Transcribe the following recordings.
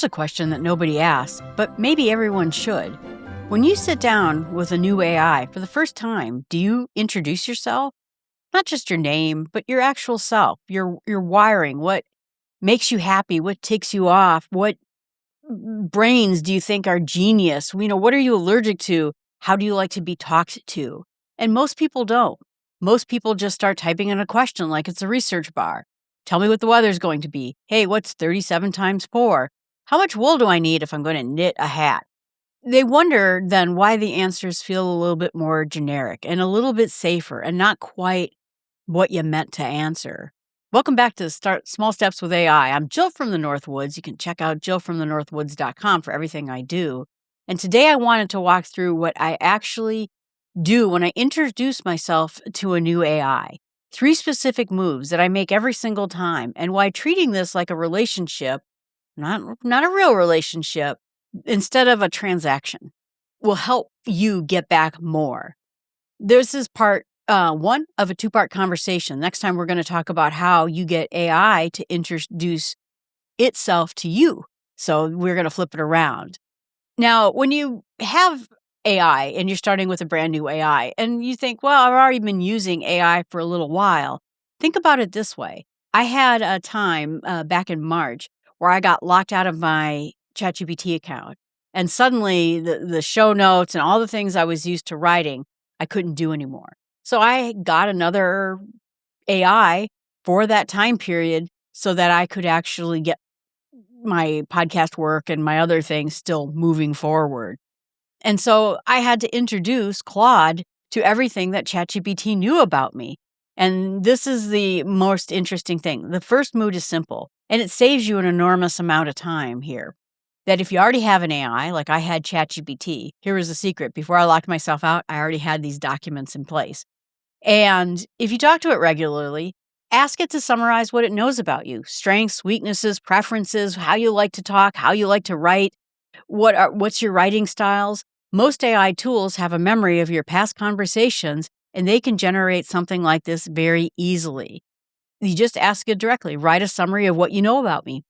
a question that nobody asks, but maybe everyone should. When you sit down with a new AI for the first time, do you introduce yourself? Not just your name, but your actual self, your wiring, what makes you happy, what ticks you off, what brains do you think are genius? What are you allergic to? How do you like to be talked to? And most people don't. Most people just start typing in a question like it's a research bar. Tell me what the weather's going to be. Hey, what's 37 times 4? How much wool do I need if I'm going to knit a hat? They wonder then why the answers feel a little bit more generic and a little bit safer and not quite what you meant to answer. Welcome back to Small Steps with AI. I'm Jill from the Northwoods. You can check out jillfromthenorthwoods.com for everything I do. And today I wanted to walk through what I actually do when I introduce myself to a new AI. 3 specific moves that I make every single time, and why treating this like a relationship, not a real relationship, instead of a transaction, will help you get back more. This is part 1 of a 2-part conversation. Next time, we're going to talk about how you get AI to introduce itself to you. So we're going to flip it around. Now, when you have AI and you're starting with a brand new AI and you think, well, I've already been using AI for a little while. Think about it this way. I had a time back in March where I got locked out of my ChatGPT account. And suddenly the show notes and all the things I was used to writing, I couldn't do anymore. So I got another AI for that time period so that I could actually get my podcast work and my other things still moving forward. And so I had to introduce Claude to everything that ChatGPT knew about me. And this is the most interesting thing. The first move is simple, and it saves you an enormous amount of time here. That if you already have an AI, like I had ChatGPT, here was the secret. Before I locked myself out, I already had these documents in place. And if you talk to it regularly, ask it to summarize what it knows about you: strengths, weaknesses, preferences, how you like to talk, how you like to write, what's your writing styles. Most AI tools have a memory of your past conversations, and they can generate something like this very easily. You just ask it directly, write a summary of what you know about me.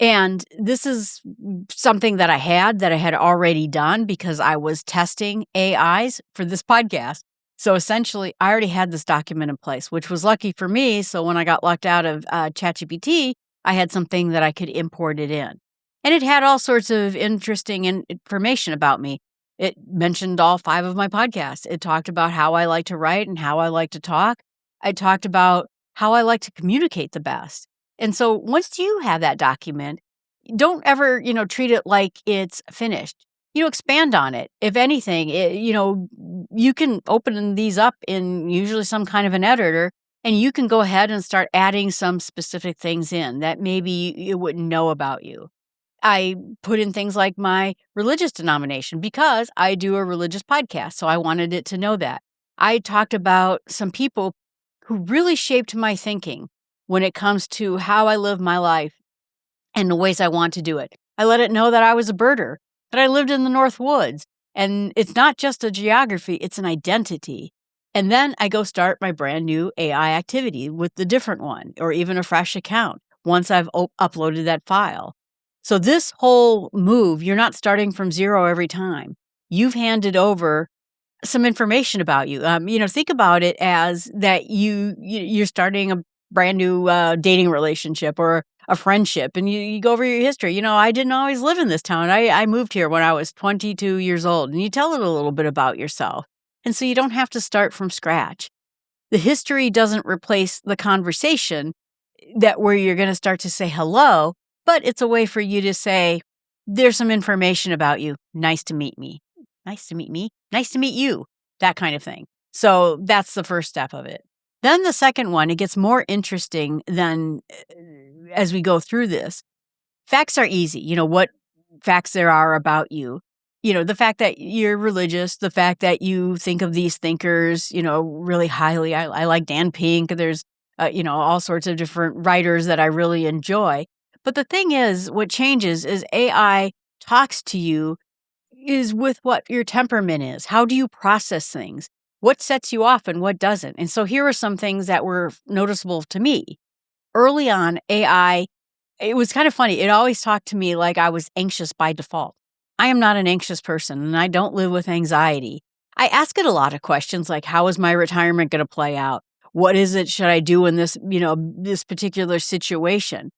And this is something that I had already done because I was testing AIs for this podcast. So essentially, I already had this document in place, which was lucky for me. So when I got locked out of ChatGPT, I had something that I could import it in. And it had all sorts of interesting information about me. It mentioned all 5 of my podcasts. It talked about how I like to write and how I like to talk. I talked about how I like to communicate the best. And so once you have that document, don't ever, treat it like it's finished. Expand on it. If anything, you can open these up in usually some kind of an editor, and you can go ahead and start adding some specific things in that maybe it wouldn't know about you. I put in things like my religious denomination because I do a religious podcast, so I wanted it to know that. I talked about some people who really shaped my thinking when it comes to how I live my life and the ways I want to do it. I let it know that I was a birder, that I lived in the North Woods, and it's not just a geography, it's an identity. And then I go start my brand new AI activity with the different one, or even a fresh account once I've uploaded that file. So this whole move, you're not starting from zero every time. You've handed over some information about you. Think about it as that you're starting a brand new dating relationship or a friendship, and you go over your history. I didn't always live in this town. I moved here when I was 22 years old, and you tell it a little bit about yourself. And so you don't have to start from scratch. The history doesn't replace the conversation where you're going to start to say hello, but it's a way for you to say, there's some information about you. Nice to meet me. Nice to meet me. Nice to meet you. That kind of thing. So that's the first step of it. Then the second one, it gets more interesting than as we go through this. Facts are easy. What facts there are about you. The fact that you're religious, the fact that you think of these thinkers, really highly. I like Dan Pink. There's, all sorts of different writers that I really enjoy. But the thing is, what changes is AI talks to you is with what your temperament is. How do you process things? What sets you off and what doesn't? And so here are some things that were noticeable to me. Early on, AI It was kind of funny. It always talked to me like I was anxious by default. I am not an anxious person, and I don't live with anxiety. I ask it a lot of questions like, how is my retirement going to play out? What is it should I do in this particular situation?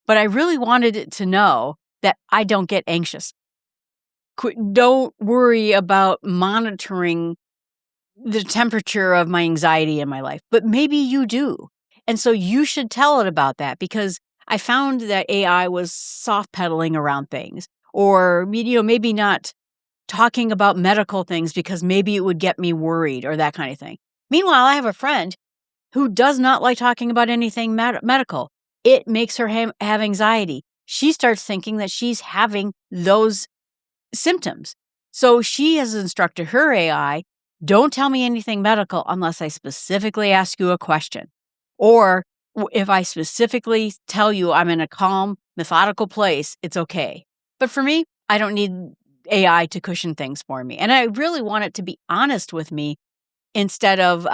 But I really wanted it to know that I don't get anxious. Don't worry about monitoring the temperature of my anxiety in my life, but maybe you do. And so you should tell it about that, because I found that AI was soft pedaling around things, or, maybe not talking about medical things because maybe it would get me worried or that kind of thing. Meanwhile, I have a friend who does not like talking about anything medical. It makes her have anxiety. She starts thinking that she's having those symptoms. So she has instructed her AI, don't tell me anything medical unless I specifically ask you a question. Or if I specifically tell you I'm in a calm, methodical place, it's okay. But for me, I don't need AI to cushion things for me. And I really want it to be honest with me instead of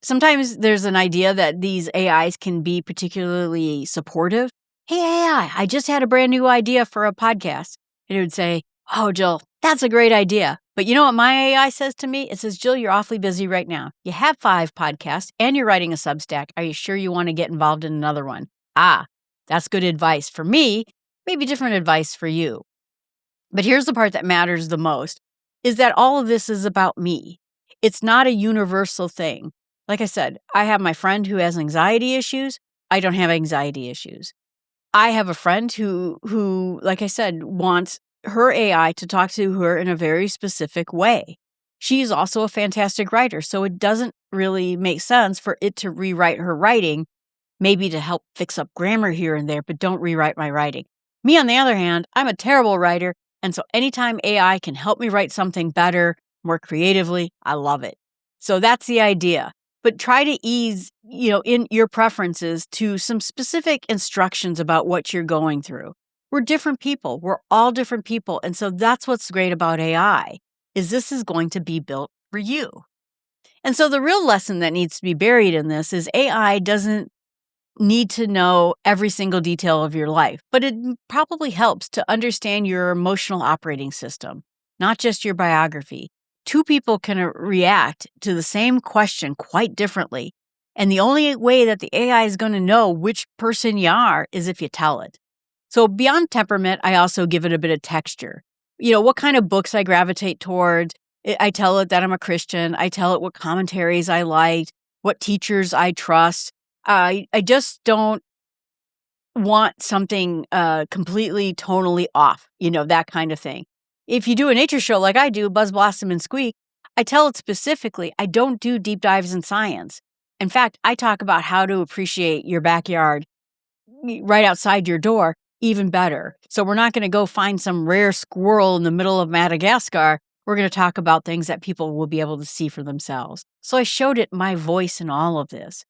sometimes there's an idea that these AIs can be particularly supportive. Hey, I just had a brand new idea for a podcast. And it would say, oh, Jill, that's a great idea. But you know what my AI says to me? It says, Jill, you're awfully busy right now. You have 5 podcasts and you're writing a Substack. Are you sure you want to get involved in another one? That's good advice for me, maybe different advice for you. But here's the part that matters the most, is that all of this is about me. It's not a universal thing. Like I said, I have my friend who has anxiety issues. I don't have anxiety issues. I have a friend who, like I said, wants her AI to talk to her in a very specific way. She's also a fantastic writer, so it doesn't really make sense for it to rewrite her writing, maybe to help fix up grammar here and there, but don't rewrite my writing. Me, on the other hand, I'm a terrible writer, and so anytime AI can help me write something better, more creatively, I love it. So that's the idea. But try to ease, in your preferences to some specific instructions about what you're going through. We're different people. We're all different people. And so that's what's great about AI, is this is going to be built for you. And so the real lesson that needs to be buried in this is AI doesn't need to know every single detail of your life, but it probably helps to understand your emotional operating system, not just your biography. 2 people can react to the same question quite differently. And the only way that the AI is going to know which person you are is if you tell it. So beyond temperament, I also give it a bit of texture. What kind of books I gravitate towards. I tell it that I'm a Christian. I tell it what commentaries I liked, what teachers I trust. I just don't want something completely tonally off, that kind of thing. If you do a nature show like I do, Buzz, Blossom, and Squeak, I tell it specifically I don't do deep dives in science. In fact, I talk about how to appreciate your backyard right outside your door even better. So we're not going to go find some rare squirrel in the middle of Madagascar. We're going to talk about things that people will be able to see for themselves. So I showed it my voice in all of this.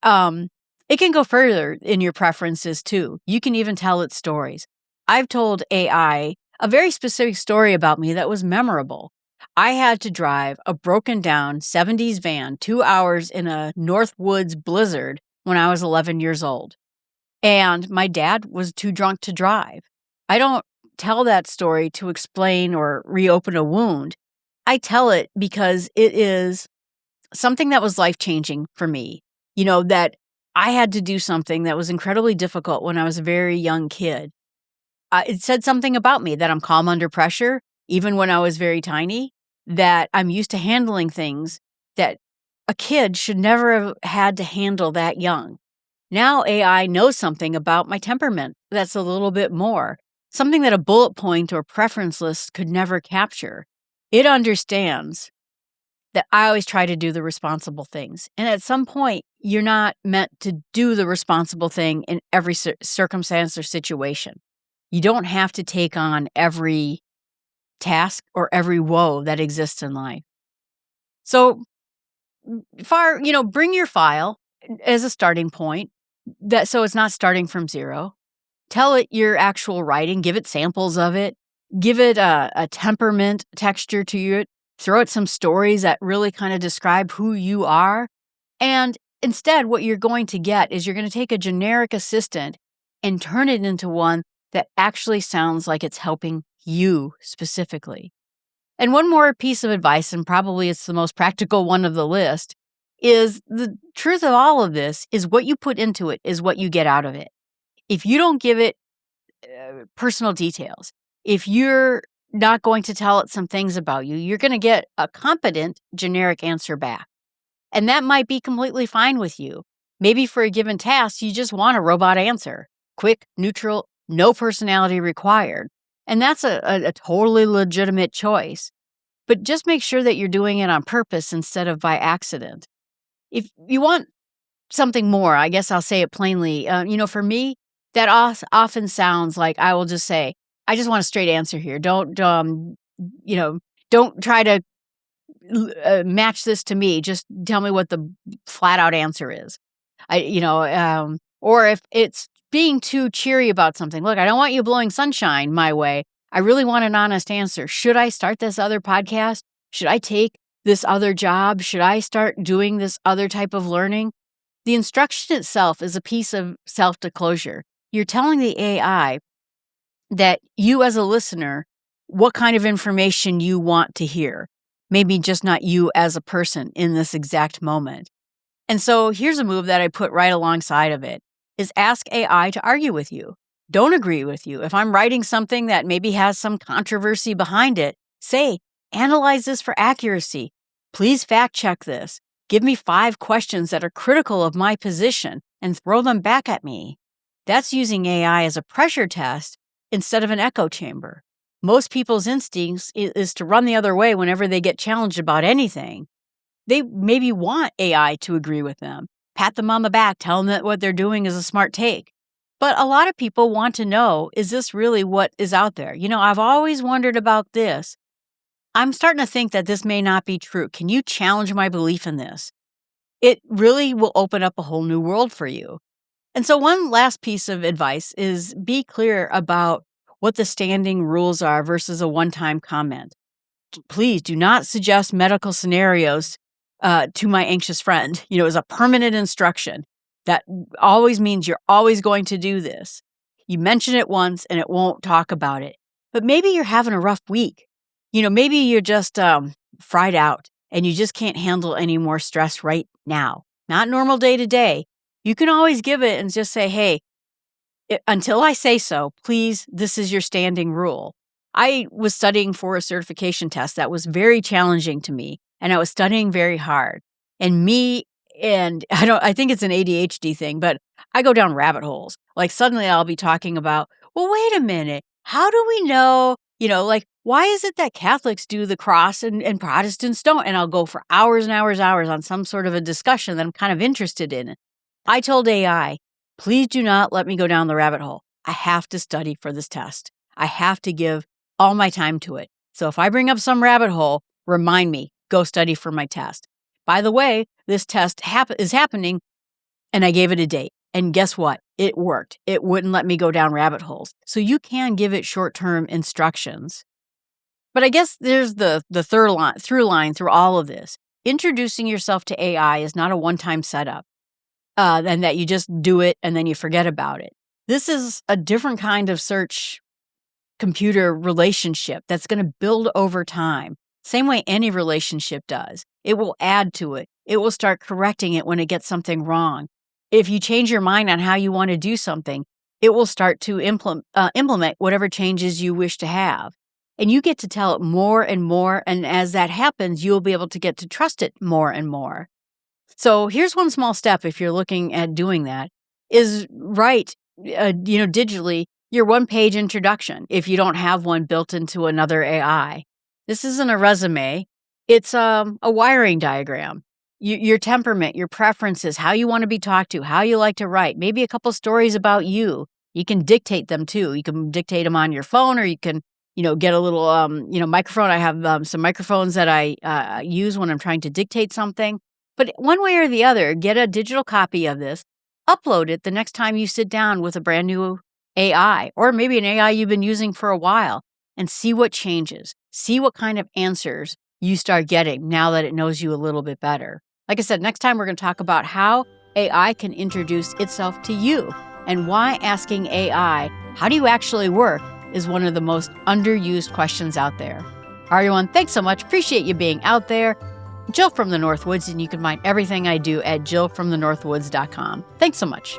It can go further in your preferences too. You can even tell it stories. I've told AI a very specific story about me that was memorable. I had to drive a broken down 70s van 2 hours in a North Woods blizzard when I was 11 years old. And my dad was too drunk to drive. I don't tell that story to explain or reopen a wound. I tell it because it is something that was life-changing for me. That I had to do something that was incredibly difficult when I was a very young kid. It said something about me, that I'm calm under pressure, even when I was very tiny, that I'm used to handling things that a kid should never have had to handle that young. Now AI knows something about my temperament that's a little bit more, something that a bullet point or preference list could never capture. It understands that I always try to do the responsible things. And at some point, you're not meant to do the responsible thing in every circumstance or situation. You don't have to take on every task or every woe that exists in life. So bring your file as a starting point, so it's not starting from zero. Tell it your actual writing, give it samples of it, give it a temperament texture to it, throw it some stories that really kind of describe who you are. And instead, what you're going to get is you're going to take a generic assistant and turn it into one that actually sounds like it's helping you specifically. And one more piece of advice, and probably it's the most practical one of the list, is the truth of all of this is what you put into it is what you get out of it. If you don't give it personal details, if you're not going to tell it some things about you, you're going to get a competent generic answer back. And that might be completely fine with you. Maybe for a given task, you just want a robot answer. Quick, neutral, no personality required. And that's a totally legitimate choice. But just make sure that you're doing it on purpose instead of by accident. If you want something more, I guess I'll say it plainly. For me, that often sounds like I will just say, I just want a straight answer here. Don't try to match this to me. Just tell me what the flat out answer is. Or if it's being too cheery about something, look, I don't want you blowing sunshine my way. I really want an honest answer. Should I start this other podcast? Should I take this other job? Should I start doing this other type of learning? The instruction itself is a piece of self-disclosure. You're telling the AI that you as a listener, what kind of information you want to hear. Maybe just not you as a person in this exact moment. And so here's a move that I put right alongside of it is ask AI to argue with you. Don't agree with you. If I'm writing something that maybe has some controversy behind it, say, analyze this for accuracy. Please fact check this. Give me 5 questions that are critical of my position and throw them back at me. That's using AI as a pressure test instead of an echo chamber. Most people's instincts is to run the other way whenever they get challenged about anything. They maybe want AI to agree with them, pat them on the back, tell them that what they're doing is a smart take. But a lot of people want to know, is this really what is out there? I've always wondered about this. I'm starting to think that this may not be true. Can you challenge my belief in this? It really will open up a whole new world for you. And so one last piece of advice is be clear about what the standing rules are versus a one-time comment. Please do not suggest medical scenarios to my anxious friend, as a permanent instruction. That always means you're always going to do this. You mention it once and it won't talk about it. But maybe you're having a rough week. Maybe you're just fried out and you just can't handle any more stress right now. Not normal day to day. You can always give it and just say, hey, until I say so, please, this is your standing rule. I was studying for a certification test that was very challenging to me, and I was studying very hard. And I think it's an ADHD thing, but I go down rabbit holes. Like suddenly I'll be talking about, well, wait a minute. How do we know, why is it that Catholics do the cross and Protestants don't? And I'll go for hours and hours on some sort of a discussion that I'm kind of interested in. I told AI, please do not let me go down the rabbit hole. I have to study for this test. I have to give all my time to it. So if I bring up some rabbit hole, remind me, go study for my test. By the way, this test is happening, and I gave it a date. And guess what? It worked. It wouldn't let me go down rabbit holes. So you can give it short-term instructions. But I guess there's the through line through all of this. Introducing yourself to AI is not a one-time setup, and that you just do it and then you forget about it. This is a different kind of search computer relationship that's going to build over time. Same way any relationship does. It will add to it. It will start correcting it when it gets something wrong. If you change your mind on how you want to do something, it will start to implement whatever changes you wish to have. And you get to tell it more and more. And as that happens, you'll be able to get to trust it more and more. So here's one small step if you're looking at doing that, is write, digitally, your one-page introduction if you don't have one built into another AI. This isn't a resume. It's a wiring diagram. Your temperament, your preferences, how you want to be talked to, how you like to write, maybe a couple stories about you. You can dictate them too. You can dictate them on your phone, or you can, get a little, microphone. I have some microphones that I use when I'm trying to dictate something. But one way or the other, get a digital copy of this, upload it the next time you sit down with a brand new AI, or maybe an AI you've been using for a while, and see what changes. See what kind of answers you start getting now that it knows you a little bit better. Like I said, next time we're going to talk about how AI can introduce itself to you. and why asking AI, how do you actually work, is one of the most underused questions out there. All right, everyone, thanks so much. Appreciate you being out there. Jill from the Northwoods, and you can find everything I do at jillfromthenorthwoods.com. Thanks so much.